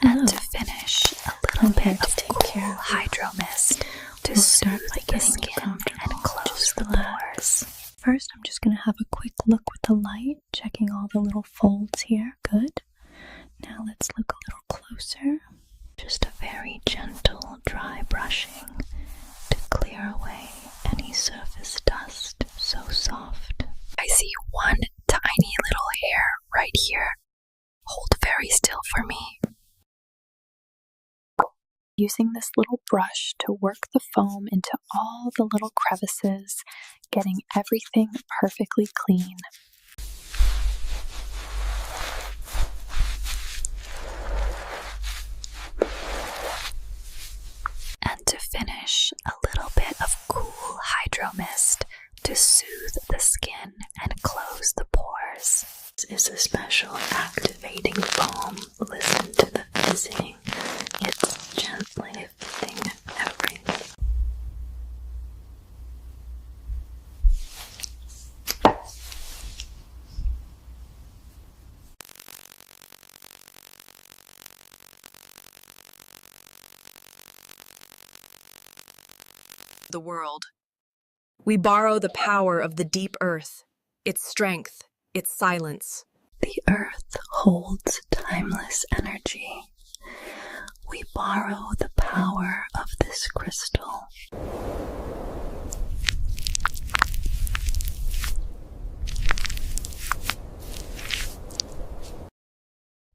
And to finish, a little bit of cool hydro mist to soothe the skin and close the pores. First, I'm just going to have a quick look with the light, checking all the little folds here. Good. Now let's look a little closer. Just a very gentle, dry brushing to clear away any surface dust. So soft. I see one tiny little hair right here. Hold very still for me. Using this little brush to work the foam into all the little crevices, getting everything perfectly clean. And to finish, a little bit of cool hydro mist to soothe the skin and close the pores. This is a special activating foam. Listen to the fizzing. It's gently lifting everything. The world. We borrow the power of the deep earth, its strength, its silence. The earth holds timeless energy. We borrow the power of this crystal.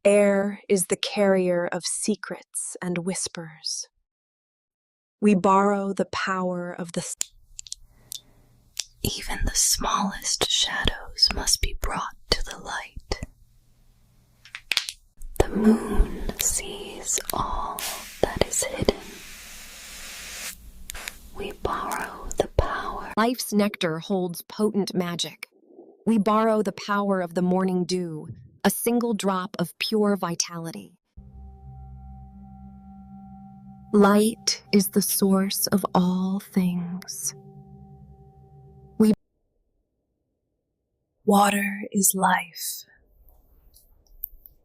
Air is the carrier of secrets and whispers. We borrow the power of the... Even the smallest shadows must be brought to the light. The moon sees all that is hidden. We borrow the power. Life's nectar holds potent magic. We borrow the power of the morning dew, a single drop of pure vitality. Light is the source of all things. Water is life.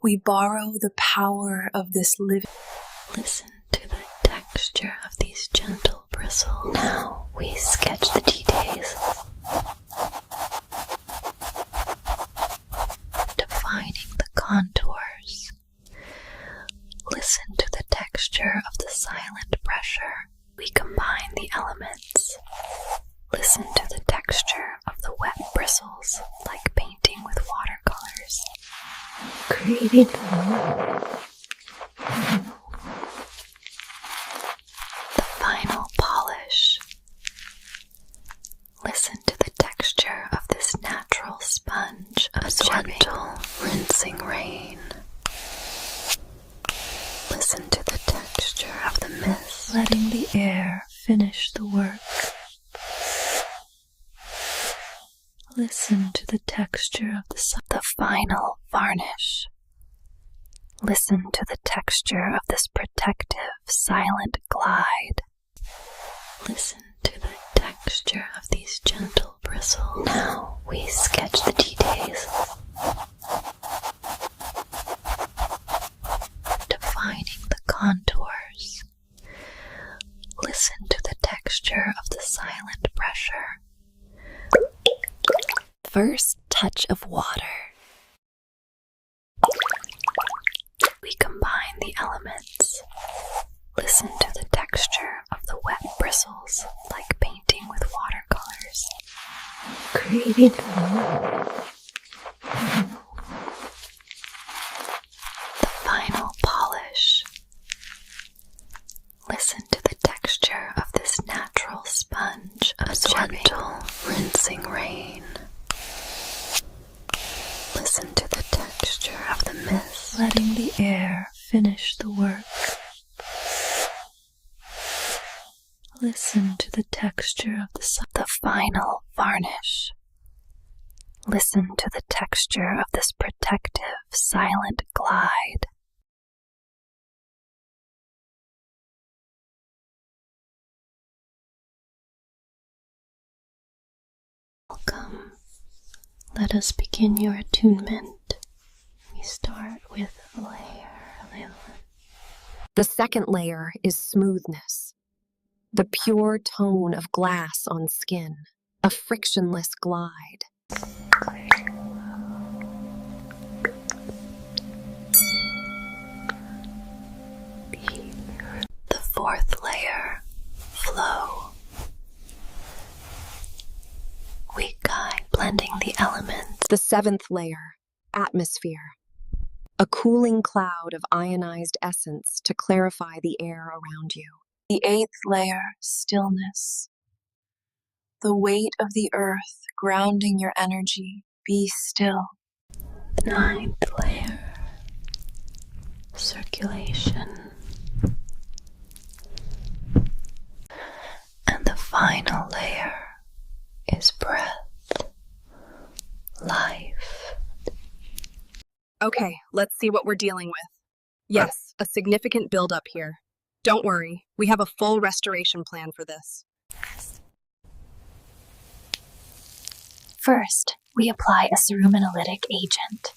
We borrow the power of this living. Listen to the texture of these gentle bristles. Now we sketch the details, defining the contours. Listen to the texture of the silent pressure. We combine the elements. Listen to the texture of the wet bristles, like painting with watercolors. Creating the final polish. Listen to the texture of this natural sponge absorbing gentle rinsing rain. Listen to the texture of the mist, letting the air finish the work. Listen to the texture of the final varnish. Listen to the texture of this protective, silent glide. Listen to the texture of these gentle bristles. Now we sketch the details, defining the contours. Listen to the texture of the silent pressure. First touch of water. We combine the elements. Listen to the texture of the wet bristles, like painting with watercolors. Creating the final polish. Listen to the texture of this natural sponge absorbing gentle rinsing rain. Listen to the texture of the mist, letting the air finish the work. Listen to the texture of the final varnish. Listen to the texture of this protective, silent glide. Welcome. Let us begin your attunement. We start with layer The second layer is smoothness, the pure tone of glass on skin, a frictionless glide. The fourth layer, flow. We guide blending the elements. The seventh layer, atmosphere, a cooling cloud of ionized essence to clarify the air around you. The eighth layer, stillness. The weight of the earth grounding your energy. Be still. The ninth layer, circulation. And the final layer is breath, life. Okay, let's see what we're dealing with. Yes, a significant buildup here. Don't worry, we have a full restoration plan for this. First, we apply a ceruminolytic agent.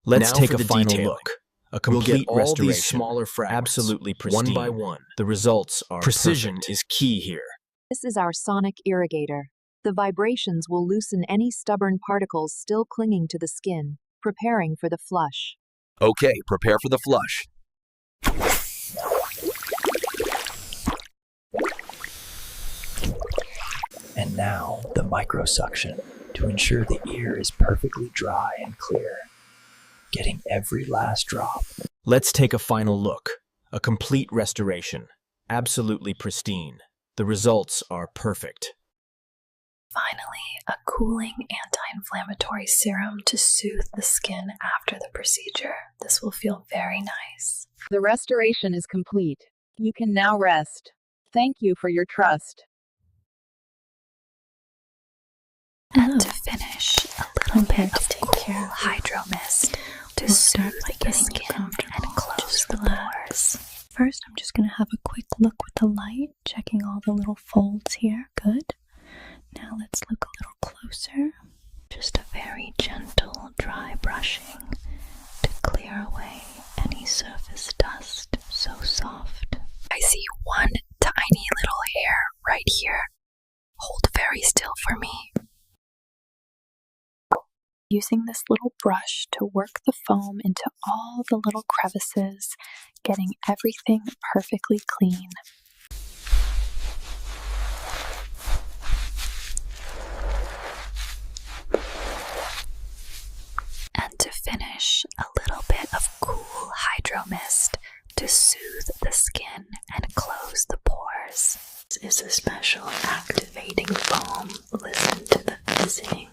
Let's take a final look. A complete all restoration. These smaller fragments, Absolutely pristine. one by one. The results are Precision perfect. is key here. This is our sonic irrigator. The vibrations will loosen any stubborn particles still clinging to the skin, preparing for the flush. Okay, prepare for the flush. And now the microsuction to ensure the ear is perfectly dry and clear, getting every last drop. Let's take a final look. A complete restoration. Absolutely pristine. The results are perfect. Finally, a cooling anti-inflammatory serum to soothe the skin after the procedure. This will feel very nice. The restoration is complete. You can now rest. Thank you for your trust. And to finish, a little bit of cool hydro mist to soothe the skin and close the pores. First, I'm just going to have a quick look with the light, checking all the little folds here. Good. Now let's look a little closer. Just a very gentle, dry brushing to clear away any surface dust. So soft. I see one tiny little hair right here. Hold very still for me. Using this little brush to work the foam into all the little crevices, getting everything perfectly clean. And to finish, a little bit of cool hydro mist to soothe the skin and close the pores. This is a special activating foam. Listen to the fizzing.